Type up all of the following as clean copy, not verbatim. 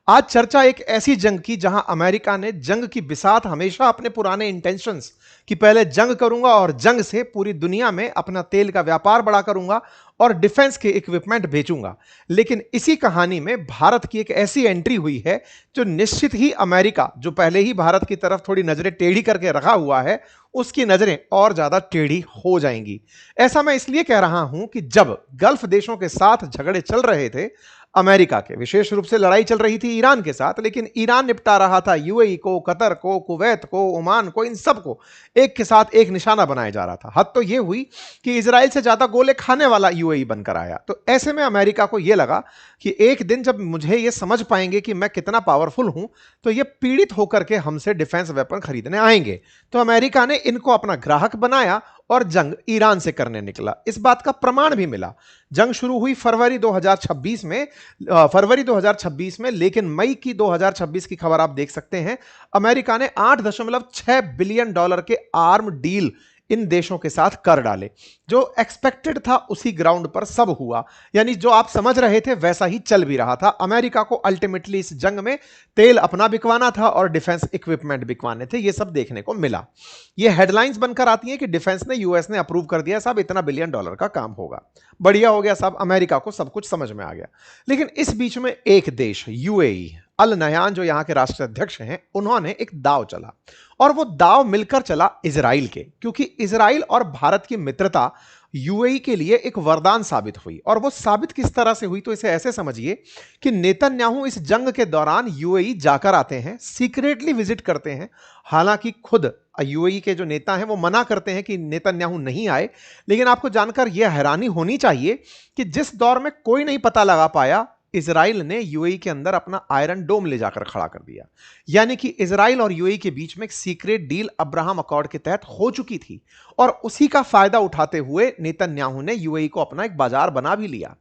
आज चर्चा एक ऐसी जंग की जहां अमेरिका ने जंग की बिसात हमेशा अपने पुराने इंटेंशंस कि पहले जंग करूंगा और जंग से पूरी दुनिया में अपना तेल का व्यापार बड़ा करूंगा और डिफेंस के इक्विपमेंट बेचूंगा। लेकिन इसी कहानी में भारत की एक ऐसी एंट्री हुई है जो निश्चित ही अमेरिका, जो पहले ही भारत की तरफ थोड़ी नजरें टेढ़ी करके रखा हुआ है, उसकी नजरें और ज्यादा टेढ़ी हो जाएंगी। ऐसा मैं इसलिए कह रहा हूं कि जब गल्फ देशों के साथ झगड़े चल रहे थे, अमेरिका के विशेष रूप से लड़ाई चल रही थी ईरान के साथ, लेकिन ईरान निपटा रहा था यूएई को, कतर को, कुवैत को, ओमान को, इन सबको एक के साथ एक निशाना बनाया जा रहा था। हद तो यह हुई कि इजराइल से ज्यादा गोले खाने वाला यूएई बनकर आया। तो ऐसे में अमेरिका को यह लगा कि एक दिन जब मुझे यह समझ पाएंगे कि मैं कितना पावरफुल हूं, तो ये पीड़ित होकर के हमसे डिफेंस वेपन खरीदने आएंगे। तो अमेरिका ने इनको अपना ग्राहक बनाया और जंग ईरान से करने निकला। इस बात का प्रमाण भी मिला। जंग शुरू हुई फरवरी 2026 में, लेकिन मई की 2026 की खबर आप देख सकते हैं। अमेरिका ने $8.6 बिलियन के आर्म डील इन देशों के साथ कर डाले। जो एक्सपेक्टेड था उसी ग्राउंड पर सब हुआ, यानी जो आप समझ रहे थे वैसा ही चल भी रहा था। अमेरिका को अल्टीमेटली इस जंग में तेल अपना बिकवाना था और डिफेंस इक्विपमेंट बिकवाने थे। यह सब देखने को मिला। यह हेडलाइंस बनकर आती हैं कि डिफेंस ने, यूएस ने अप्रूव कर दिया, साहब इतना बिलियन डॉलर का काम होगा, बढ़िया हो गया साहब, अमेरिका को सब कुछ समझ में आ गया। लेकिन इस बीच में एक देश यूएई, अल नयान जो यहां के राष्ट्राध्यक्ष हैं, उन्होंने एक दाव चला, और वो दाव मिलकर चला इजराइल के, क्योंकि इजराइल और भारत की मित्रता यूएई के लिए एक वरदान साबित हुई। और वो साबित किस तरह से हुई, तो इसे ऐसे समझिए कि नेतन्याहू इस जंग के दौरान यूएई जाकर आते हैं, सीक्रेटली विजिट करते हैं। हालांकि खुद यूएई के जो नेता हैं वो मना करते हैं कि नेतन्याहू नहीं आए। लेकिन आपको जानकर यह हैरानी होनी चाहिए कि जिस दौर में कोई नहीं पता लगा पाया, इजराइल ने यूएई के अंदर अपना आयरन डोम ले जाकर खड़ा कर दिया। यानी कि इजराइल और यूएई के बीच में एक सीक्रेट डील अब्राहम अकॉर्ड के तहत हो चुकी थी, और उसी का फायदा उठाते हुए नेतन्याहू ने यूएई को अपना एक बाजार बना भी लिया।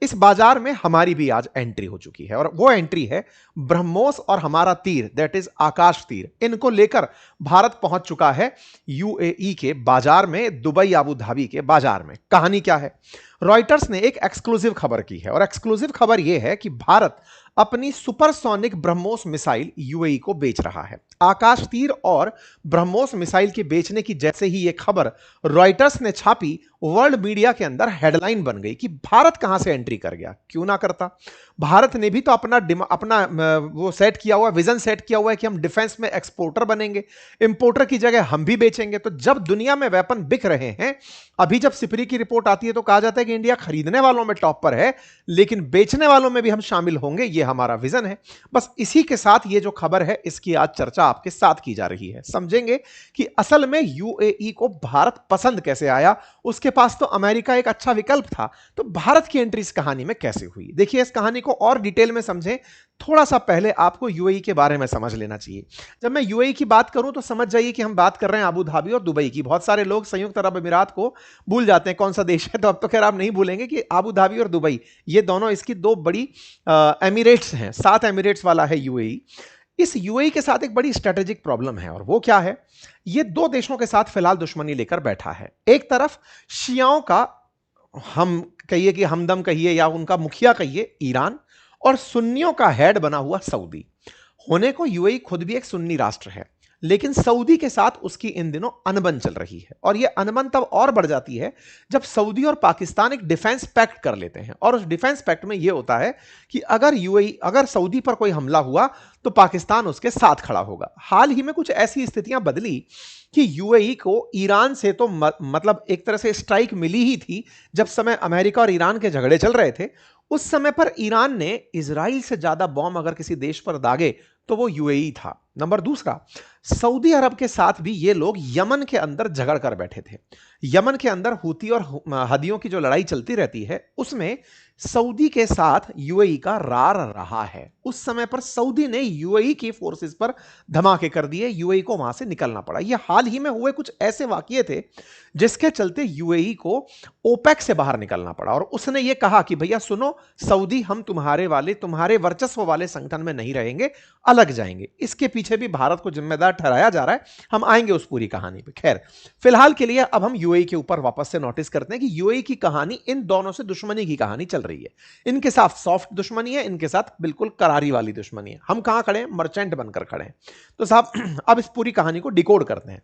इस बाजार में हमारी भी आज एंट्री हो चुकी है, और वो एंट्री है ब्रह्मोस और हमारा तीर, दैट इज आकाश तीर। इनको लेकर भारत पहुंच चुका है यूएई के बाजार में, दुबई अबू धाबी के बाजार में। कहानी क्या है? रॉयटर्स ने एक एक्सक्लूसिव खबर की है, और एक्सक्लूसिव खबर यह है कि भारत अपनी सुपरसोनिक ब्रह्मोस मिसाइल यूएई को बेच रहा है। आकाश तीर और ब्रह्मोस मिसाइल के बेचने की जैसे ही यह खबर रॉयटर्स ने छापी, वर्ल्ड मीडिया के अंदर हेडलाइन बन गई कि भारत कहां से एंट्री कर गया। क्यों ना करता, भारत ने भी तो अपना वो सेट किया हुआ, विजन सेट किया हुआ है कि हम डिफेंस में एक्सपोर्टर बनेंगे, इंपोर्टर की जगह हम भी बेचेंगे। तो जब दुनिया में वेपन बिक रहे हैं, अभी जब सिपरी की रिपोर्ट आती है तो कहा जाता है कि इंडिया खरीदने वालों में टॉप पर है, लेकिन बेचने वालों में भी हम शामिल होंगे, यह हमारा विजन है। बस इसी के साथ ये जो खबर है, इसकी आज चर्चा आपके साथ की जा रही है। समझेंगे कि असल में यूएई को भारत पसंद कैसे आया। उसके पास तो अमेरिका एक अच्छा विकल्प था, तो भारत की एंट्री इस कहानी में कैसे हुई। देखिए, इस कहानी को और डिटेल में समझें, थोड़ा सा पहले आपको यूएई के बारे में समझ लेना चाहिए। जब मैं यूएई की बात करूं तो समझ जाइए कि हम बात कर रहे हैं अबू धाबी और दुबई की। बहुत सारे लोग संयुक्त अरब अमीरात को भूल जाते हैं कौन सा देश है, तो अब तो खैर आप नहीं भूलेंगे कि अबू धाबी और दुबई, ये दोनों इसकी दो बड़ी एमिरेट्स हैं। 7 एमिरेट्स वाला है यूएई। इस यूएई के साथ एक बड़ी स्ट्रेटेजिक प्रॉब्लम है, और वो क्या है? ये दो देशों के साथ फिलहाल दुश्मनी लेकर बैठा है। एक तरफ शियाओं का, हम कहिए कि हमदम कहिए या उनका मुखिया कहिए, ईरान, और सुन्नियों का हेड बना हुआ सऊदी। होने को यूएई खुद भी एक सुन्नी राष्ट्र है, लेकिन सऊदी के साथ उसकी इन दिनों अनबन चल रही है। और यह अनबन तब और बढ़ जाती है जब सऊदी और पाकिस्तान एक डिफेंस पैक्ट कर लेते हैं, और उस डिफेंस पैक्ट में यह होता है कि अगर सऊदी पर कोई हमला हुआ तो पाकिस्तान उसके साथ खड़ा होगा। हाल ही में कुछ ऐसी स्थितियां बदली कि यूएई को ईरान से तो मतलब एक तरह से स्ट्राइक मिली ही थी। जब समय अमेरिका और ईरान के झगड़े चल रहे थे, उस समय पर ईरान ने इजराइल से ज्यादा बॉम्ब अगर किसी देश पर दागे तो वो यूएई था। नंबर दूसरा, सऊदी अरब के साथ भी ये लोग यमन के अंदर झगड़ कर बैठे थे। यमन के अंदर हूती और हदियों की जो लड़ाई चलती रहती है, उसमें सऊदी के साथ यूएई का रार रहा है। उस समय पर सऊदी ने यूएई की फोर्सेस पर धमाके कर दिए, यूएई को वहां से निकलना पड़ा। ये हाल ही में हुए कुछ ऐसे वाकये थे जिसके चलते यूएई को ओपेक से बाहर निकलना पड़ा, और उसने ये कहा कि भैया सुनो सऊदी, हम तुम्हारे वर्चस्व वाले संगठन में नहीं रहेंगे, अलग जाएंगे। इसके पीछे भी भारत को जिम्मेदार ठहराया जा रहा है। हम आएंगे उस पूरी कहानी पे। खैर, फिलहाल के लिए अब हम यूएई के ऊपर वापस से नोटिस करते हैं कि यूएई की कहानी इन दोनों से दुश्मनी की कहानी चल रही रही है। इनके साथ सॉफ्ट दुश्मनी है, इनके साथ बिल्कुल करारी वाली दुश्मनी है। हम कहां खड़े हैं? मर्चेंट बनकर खड़े हैं। तो साहब अब इस पूरी कहानी को डिकोड करते हैं।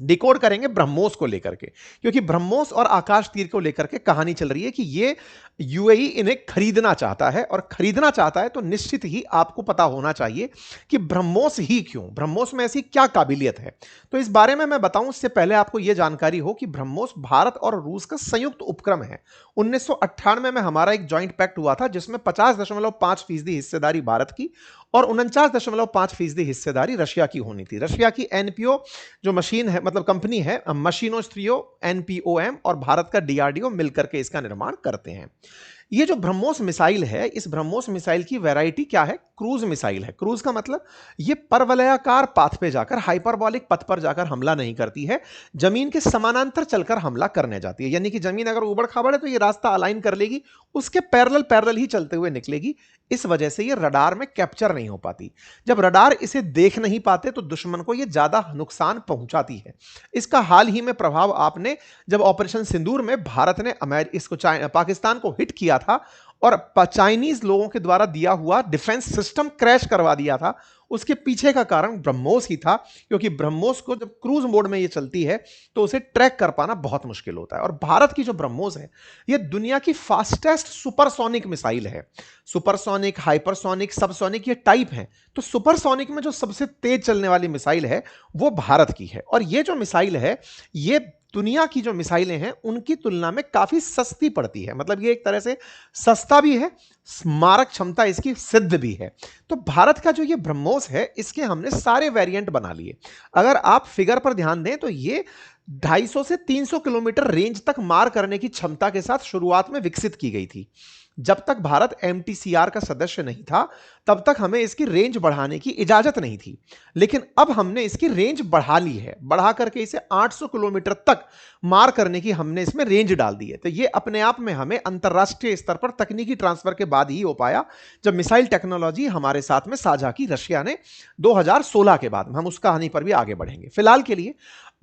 डिकोड करेंगे ब्रह्मोस को लेकर के, क्योंकि ब्रह्मोस और आकाश तीर को लेकर के कहानी चल रही है कि ये यूएई इन्हें खरीदना चाहता है, और खरीदना चाहता है तो निश्चित ही आपको पता होना चाहिए कि ब्रह्मोस ही क्यों, ब्रह्मोस में ऐसी क्या काबिलियत है। तो इस बारे में मैं बताऊं उससे पहले आपको यह जानकारी हो कि ब्रह्मोस भारत और रूस का संयुक्त उपक्रम है। 1998 में हमारा एक ज्वाइंट पैक्ट हुआ था जिसमें 50.5% हिस्सेदारी भारत की और 49.5% हिस्सेदारी रशिया की होनी थी। रशिया की एनपीओ जो मशीन है, मतलब कंपनी है, मशीनोस्ट्रियो एनपीओएम, और भारत का डीआरडीओ मिलकर के इसका निर्माण करते हैं। ये जो ब्रह्मोस मिसाइल है, इस ब्रह्मोस मिसाइल की वैरायटी क्या है? क्रूज मिसाइल है। क्रूज का मतलब ये परवलयाकार पाथ पे जाकर, हाइपरबॉलिक पथ पर जाकर हमला नहीं करती है, जमीन के समानांतर चलकर हमला करने जाती है। यानी कि जमीन अगर उबड़ खाबड़ है तो ये रास्ता अलाइन कर लेगी, उसके पैरेलल पैरेलल ही चलते हुए निकलेगी। इस वजह से ये रडार में कैप्चर नहीं हो पाती। जब रडार इसे देख नहीं पाते तो दुश्मन को ये ज्यादा नुकसान पहुंचाती है। इसका हाल ही में प्रभाव आपने जब ऑपरेशन सिंदूर में भारत ने इसको पाकिस्तान को हिट किया था और चाइनीज लोगों के द्वारा दिया हुआ डिफेंस सिस्टम क्रैश करवा दिया था, उसके पीछे का कारण ब्रह्मोस ही था। क्योंकि ब्रह्मोस को जब क्रूज मोड में ये चलती है तो उसे ट्रैक कर पाना बहुत मुश्किल होता है। और भारत की जो ब्रह्मोस है ये दुनिया की फास्टेस्ट सुपरसोनिक मिसाइल है। सुपरसोनिक, हाइपरसोनिक, सबसोनिक ये टाइप है। तो सुपरसोनिक में जो सबसे तेज चलने वाली मिसाइल है वो भारत की है। और ये जो मिसाइल है ये दुनिया की जो मिसाइलें हैं उनकी तुलना में काफी सस्ती पड़ती है। मतलब ये एक तरह से सस्ता भी है, स्मारक क्षमता इसकी सिद्ध भी है। तो भारत का जो ये ब्रह्मोस है इसके हमने सारे वेरिएंट बना लिए। अगर आप फिगर पर ध्यान दें तो ये 250 से 300 किलोमीटर रेंज तक मार करने की क्षमता के साथ शुरुआत में विकसित की गई थी। जब तक भारत एमटीसीआर का सदस्य नहीं था तब तक हमें इसकी रेंज बढ़ाने की इजाजत नहीं थी। लेकिन अब हमने इसकी रेंज बढ़ा ली है, बढ़ा करके इसे 800 किलोमीटर तक मार करने की हमने इसमें रेंज डाल दी है। तो ये अपने आप में हमें अंतरराष्ट्रीय स्तर पर तकनीकी ट्रांसफर के बाद ही हो पाया, जब मिसाइल टेक्नोलॉजी हमारे साथ में साझा की रशिया ने 2016 के बाद। हम उस कहानी पर भी आगे बढ़ेंगे। फिलहाल के लिए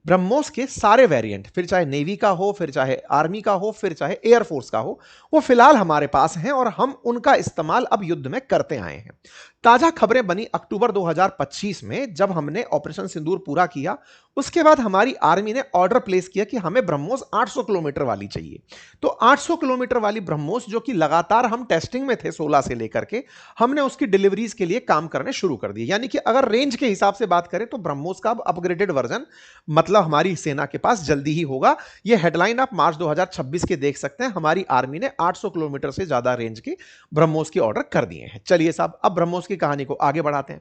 ब्रह्मोस के सारे वेरिएंट, फिर चाहे नेवी का हो, फिर चाहे आर्मी का हो, फिर चाहे एयरफोर्स का हो, वो फिलहाल हमारे पास हैं और हम उनका इस्तेमाल अब युद्ध में करते आए हैं। ताजा खबरें बनी अक्टूबर 2025 में, जब हमने ऑपरेशन सिंदूर पूरा किया। उसके बाद हमारी आर्मी ने ऑर्डर प्लेस किया कि हमें ब्रह्मोस 800 किलोमीटर वाली चाहिए। तो 800 किलोमीटर वाली ब्रह्मोस, जो कि लगातार हम टेस्टिंग में थे 16 से लेकर के, हमने उसकी डिलीवरीज के लिए काम करने शुरू कर दिए। यानी कि अगर रेंज के हिसाब से बात करें तो ब्रह्मोस का अब अपग्रेडेड वर्जन मतलब हमारी सेना के पास जल्दी ही होगा। यह हेडलाइन आप मार्च 2026 के देख सकते हैं। हमारी आर्मी ने 800 किलोमीटर से ज्यादा रेंज के ब्रह्मोस की ऑर्डर कर दिए हैं। चलिए साहब अब ब्रह्मोस की कहानी को आगे बढ़ाते हैं।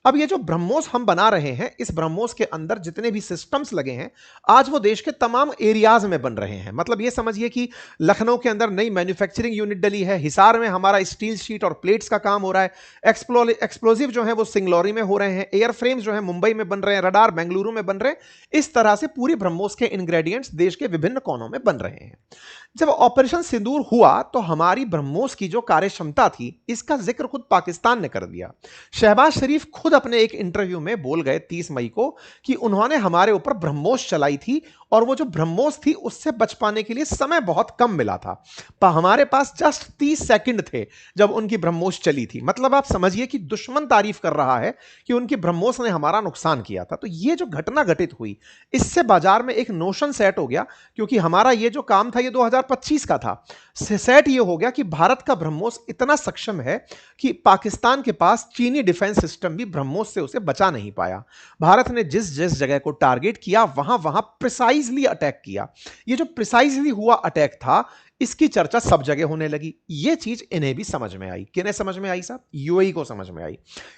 अब ये जो ब्रह्मोस हम बना रहे हैं, इस ब्रह्मोस के अंदर जितने भी सिस्टम्स लगे हैं आज वो देश के तमाम एरियाज में बन रहे हैं। मतलब ये समझिए कि लखनऊ के अंदर नई मैन्युफैक्चरिंग यूनिट डली है, हिसार में हमारा स्टील शीट और प्लेट्स का काम हो रहा है, एक्सप्लोजिव जो है वो सिंगलौरी में हो रहे हैं, एयर फ्रेम्स जो है मुंबई में बन रहे हैं, रडार बेंगलुरु में बन रहे हैं। इस तरह से पूरी ब्रह्मोस के इंग्रेडिएंट्स देश के विभिन्न कोनों में बन रहे हैं। जब ऑपरेशन सिंदूर हुआ तो हमारी ब्रह्मोस की जो कार्य क्षमता थी इसका जिक्र खुद पाकिस्तान ने कर दिया। शहबाज शरीफ खुद अपने एक इंटरव्यू में बोल गए 30 मई को कि उन्होंने हमारे ऊपर ब्रह्मोस चलाई थी और वो जो ब्रह्मोस थी उससे बच पाने के लिए समय बहुत कम मिला था। पर हमारे पास जस्ट 30 सेकंड थे जब उनकी ब्रह्मोस चली थी। मतलब आप समझिए कि दुश्मन तारीफ कर रहा है कि उनकी ब्रह्मोस ने हमारा नुकसान किया था। तो ये जो घटना घटित हुई इससे बाजार में एक नोशन सेट हो गया, क्योंकि हमारा ये जो काम था ये 2025 का था। सेट ये हो गया कि भारत का ब्रह्मोस इतना सक्षम है कि पाकिस्तान के पास चीनी डिफेंस सिस्टम भी ब्रह्मोस से उसे बचा नहीं पाया। भारत ने जिस जिस जगह को टारगेट किया वहां वहां प्रिसाइजली अटैक किया। ये जो प्रिसाइजली हुआ अटैक था इसकी चर्चा सब जगह होने लगी। यह चीज इन्हें भी समझ में आई। किन्हें समझ में आई साहब? यूएई को समझ में आई।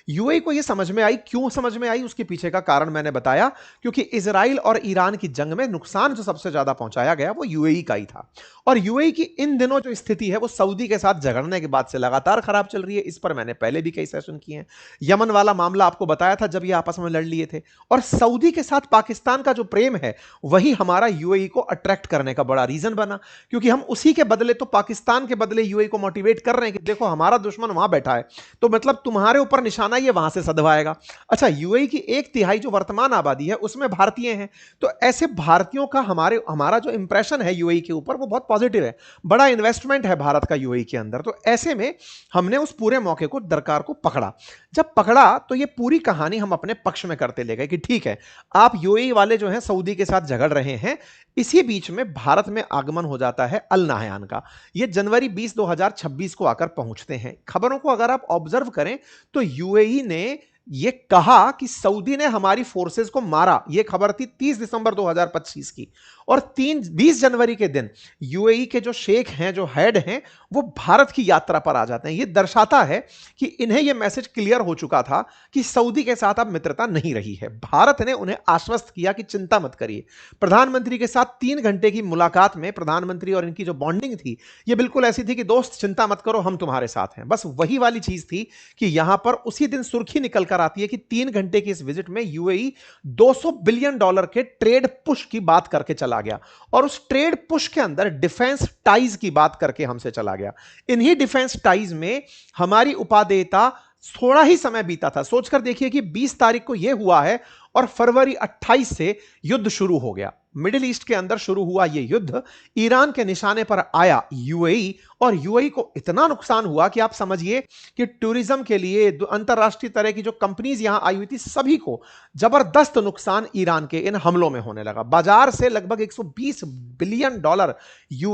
यूएई को यह समझ में आई। क्यों समझ में आई उसके पीछे का कारण मैंने बताया, क्योंकि इजराइल और ईरान की जंग में नुकसान जो सबसे ज्यादा पहुंचाया गया वो यूएई का ही था। और यूएई की इन दिनों जो स्थिति है वो सऊदी के साथ झगड़ने के बाद से लगातार खराब चल रही है। इस पर मैंने पहले भी कई सेशन किए हैं। यमन वाला मामला आपको बताया था जब ये आपस में लड़ लिए थे। और सऊदी के साथ पाकिस्तान का जो प्रेम है वही हमारा यूएई को अट्रैक्ट करने का बड़ा रीजन बना, क्योंकि हम उसी सुर्खी के बदले तो पाकिस्तान के बदले यूएई को मोटिवेट कर रहे हैं कि देखो हमारा दुश्मन वहां बैठा है, तो मतलब तुम्हारे ऊपर निशाना ये वहां से सधवाएगा। अच्छा, यूएई की 1/3 जो वर्तमान आबादी है उसमें भारतीय हैं, तो ऐसे भारतीयों का हमारा जो इंप्रेशन है यूएई के ऊपर वो बहुत पॉजिटिव है, बड़ा इन्वेस्टमेंट है भारत का यूएई के अंदर। तो ऐसे में हमने उस पूरे मौके को, दरकार को पकड़ा। जब पकड़ा तो ये पूरी कहानी हम अपने पक्ष में करते ले गए कि ठीक है, आप यूएई वाले जो हैं सऊदी के साथ झगड़ रहे हैं। इसी बीच में भारत में आगमन हो जाता है अल नाहयान का। ये जनवरी 20 2026 को आकर पहुंचते हैं। खबरों को अगर आप ऑब्जर्व करें तो यूएई ने ये कहा कि सऊदी ने हमारी फोर्सेस को मारा, ये खबर थी 30 दिसंबर 2025 की। और 20 जनवरी के दिन यूएई के जो शेख हैं, जो हेड हैं, वो भारत की यात्रा पर आ जाते हैं। ये दर्शाता है कि इन्हें यह मैसेज क्लियर हो चुका था कि सऊदी के साथ अब मित्रता नहीं रही है। भारत ने उन्हें आश्वस्त किया कि चिंता मत करिए। प्रधानमंत्री के साथ 3 घंटे की मुलाकात में प्रधानमंत्री और इनकी जो बॉन्डिंग थी ये बिल्कुल ऐसी थी कि दोस्त चिंता मत करो, हम तुम्हारे साथ हैं। बस वही वाली चीज थी कि यहां पर उसी दिन सुर्खी निकल कर आती है कि 3 घंटे की इस विजिट में यूएई $200 बिलियन के ट्रेड पुश की बात करके चला गया, और उस ट्रेड पुश के अंदर डिफेंस टाइज की बात करके हमसे चला गया। इन्हीं डिफेंस टाइज में हमारी उपादेयता, थोड़ा ही समय बीता था, सोचकर देखिए कि 20 तारीख को यह हुआ है और फरवरी 28 से युद्ध शुरू हो गया। मिडिल ईस्ट के अंदर शुरू हुआ यह युद्ध, ईरान के निशाने पर आया यूएई, और यूएई को इतना नुकसान हुआ कि आप समझिए कि टूरिज्म के लिए अंतरराष्ट्रीय तरह की जो कंपनीज यहां आई हुई थी सभी को जबरदस्त नुकसान ईरान के इन हमलों में होने लगा। बाजार से लगभग $120 बिलियन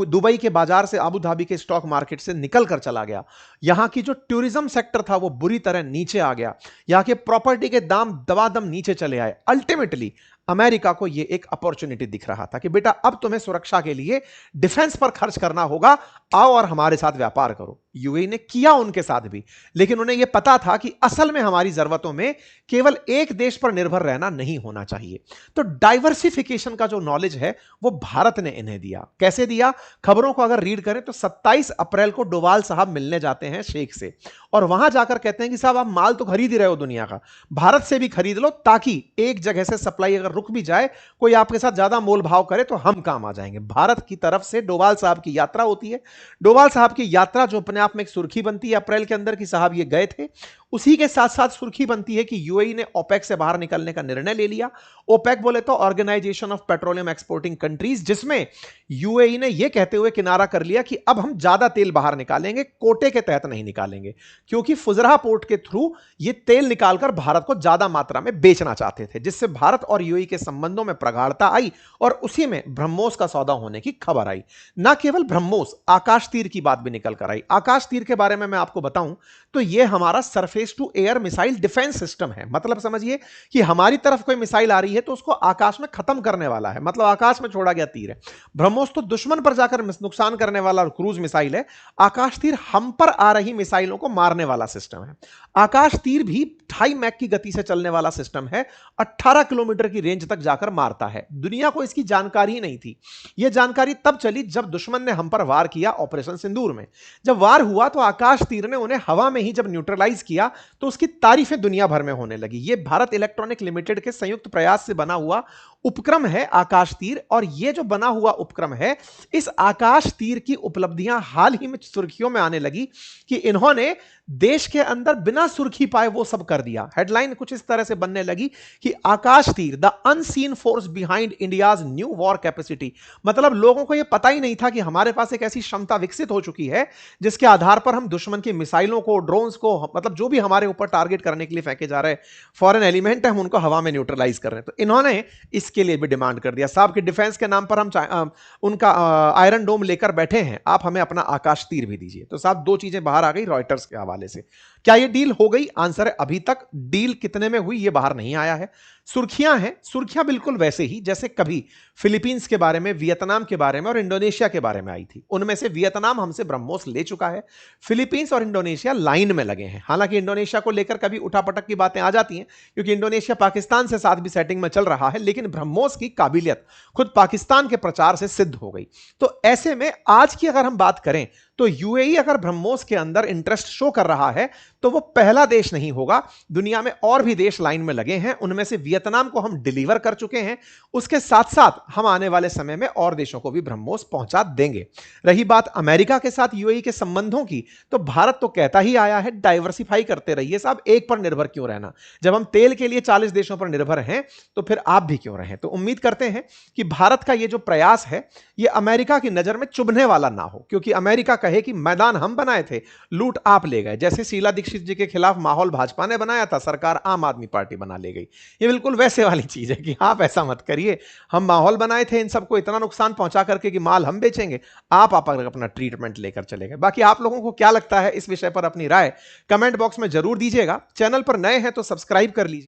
दुबई के बाजार से, अबू धाबी के स्टॉक मार्केट से निकल कर चला गया। यहां की जो टूरिज्म सेक्टर था वो बुरी तरह नीचे आ गया। यहां के प्रॉपर्टी के दाम दबादम नीचे चले आए। अल्टीमेटली अमेरिका को यह एक अपॉर्चुनिटी दिख रहा था कि बेटा अब तुम्हें सुरक्षा के लिए डिफेंस पर खर्च करना होगा, आओ और हमारे साथ व्यापार करो। यूएई ने किया उनके साथ भी, लेकिन उन्हें यह पता था कि असल में हमारी जरूरतों में केवल एक देश पर निर्भर रहना नहीं होना चाहिए। तो डाइवर्सिफिकेशन का जो नॉलेज है वो भारत ने इन्हें दिया। कैसे दिया? खबरों को अगर रीड करें तो 27 अप्रैल को डोवाल साहब मिलने जाते हैं शेख से, और वहां जाकर कहते हैं कि साहब आप माल तो खरीद ही रहे हो दुनिया का, भारत से भी खरीद लो, ताकि एक जगह से सप्लाई अगर रुक भी जाए, कोई आपके साथ ज्यादा मोल भाव करे तो हम काम आ जाएंगे। भारत की तरफ से डोवाल साहब की यात्रा होती है। डोवाल साहब की यात्रा जो अपने आप में एक सुर्खी बनती है अप्रैल के अंदर कि साहब ये गए थे। उसी के साथ साथ सुर्खी बनती है कि यूएई ने ओपेक से बाहर निकलने का निर्णय ले लिया। ओपेक बोले तो Organisation of Petroleum Exporting Countries, जिसमें यूएई ने यह कहते हुए किनारा कर लिया कि अब हम ज्यादा तेल बाहर निकालेंगे, कोटे के तहत नहीं निकालेंगे, क्योंकि फुजरा पोर्ट के थ्रू यह तेल निकालकर भारत को ज्यादा मात्रा में बेचना चाहते थे, जिससे भारत और यूएई के संबंधों में प्रगाढ़ता आई और उसी में ब्रह्मोस का सौदा होने की खबर आई। ना केवल ब्रह्मोस, आकाश तीर की बात भी निकल कर आई। आकाश तीर के बारे में मैं आपको बताऊं तो यह हमारा surface to air missile defence system है। मतलब समझिए कि हमारी तरफ कोई मिसाइल आ रही है तो उसको आकाश में खत्म करने वाला है, मतलब आकाश में छोड़ा गया तीर है। ब्रह्मोस तो दुश्मन पर जाकर नुकसान करने वाला क्रूज मिसाइल है। आकाश तीर हम पर आ रही मिसाइलों को मारने वाला सिस्टम है। आकाश तीर भी 2.5 मैक की गति से चलने वाला सिस्टम है, 18 किलोमीटर की रेंज तक जाकर मारता है। दुनिया को इसकी जानकारी ही नहीं थी। यह जानकारी तब चली जब दुश्मन ने हम पर वार किया ऑपरेशन सिंदूर में। जब वार हुआ तो आकाश तीर ने उन्हें हवा में ही जब न्यूट्रलाइज किया तो उसकी तारीफें दुनिया भर में होने लगी। यह भारत इलेक्ट्रॉनिक लिमिटेड के संयुक्त प्रयास से बना हुआ उपक्रम है आकाश तीर, और यह जो बना हुआ उपक्रम है, इस आकाश तीर की उपलब्धियां हाल ही में सुर्खियों में आने लगी कि इन्होंने देश के अंदर बिना सुर्खी पाए वो सब कर दिया। हेडलाइन कुछ इस तरह से बनने लगी कि आकाश तीर, the unseen force behind India's new war capacity. मतलब लोगों को यह पता ही नहीं था कि हमारे पास एक ऐसी क्षमता विकसित हो चुकी है जिसके आधार पर हम दुश्मन की मिसाइलों को, ड्रोन्स को, मतलब जो भी हमारे ऊपर टारगेट करने के लिए फेंके जा रहे फॉरेन एलिमेंट है, हम उनको हवा में न्यूट्रलाइज कर रहे हैं। तो इन्होंने इसके लिए भी डिमांड कर दिया, साहब के डिफेंस के नाम पर हम उनका आयरन डोम लेकर बैठे हैं, आप हमें अपना आकाश तीर भी दीजिए। तो साहब दो चीजें बाहर आ गई रॉयटर्स के हवाले से। क्या यह डील हो गई? आंसर है अभी तक डील कितने में हुई यह बाहर नहीं आया है। सुर्खियां हैं, सुर्खियां बिल्कुल वैसे ही जैसे कभी फिलीपींस के बारे में, वियतनाम के बारे में और इंडोनेशिया के बारे में आई थी। उनमें से वियतनाम हमसे ब्रह्मोस ले चुका है, फिलीपींस और इंडोनेशिया लाइन में लगे हैं। हालांकि इंडोनेशिया को लेकर कभी उठापटक की बातें आ जाती हैं क्योंकि इंडोनेशिया पाकिस्तान से साथ भी सेटिंग में चल रहा है, लेकिन ब्रह्मोस की काबिलियत खुद पाकिस्तान के प्रचार से सिद्ध हो गई। तो ऐसे में आज की अगर हम बात करें तो यूएई अगर ब्रह्मोस के अंदर इंटरेस्ट शो कर रहा है तो वो पहला देश नहीं होगा। दुनिया में और भी देश लाइन में लगे हैं, उनमें से वियतनाम को हम डिलीवर कर चुके हैं। उसके साथ साथ हम आने वाले समय में और देशों को भी ब्रह्मोस पहुंचा देंगे। रही बात अमेरिका के साथ यूएई के संबंधों की, तो भारत तो कहता ही आया है डाइवर्सिफाई करते रहिए साहब, एक पर निर्भर क्यों रहना। जब हम तेल के लिए 40 देशों पर निर्भर हैं तो फिर आप भी क्यों रहें। तो उम्मीद करते हैं कि भारत का ये जो प्रयास है ये अमेरिका की नजर में चुभने वाला ना हो, क्योंकि अमेरिका कहे कि मैदान हम बनाए थे, लूट आप ले गए। जैसे शीला दीक्षित जी के खिलाफ माहौल भाजपा ने बनाया था, सरकार आम आदमी पार्टी बना ले गई। ये बिल्कुल वैसे वाली चीज है कि आप ऐसा मत करिए, हम माहौल बनाए थे इन सबको इतना नुकसान पहुंचा करके कि माल हम बेचेंगे, आप अपना ट्रीटमेंट लेकर चले गए। बाकी आप लोगों को क्या लगता है इस विषय पर अपनी राय कमेंट बॉक्स में जरूर दीजिएगा। चैनल पर नए हैं तो सब्सक्राइब कर लीजिए।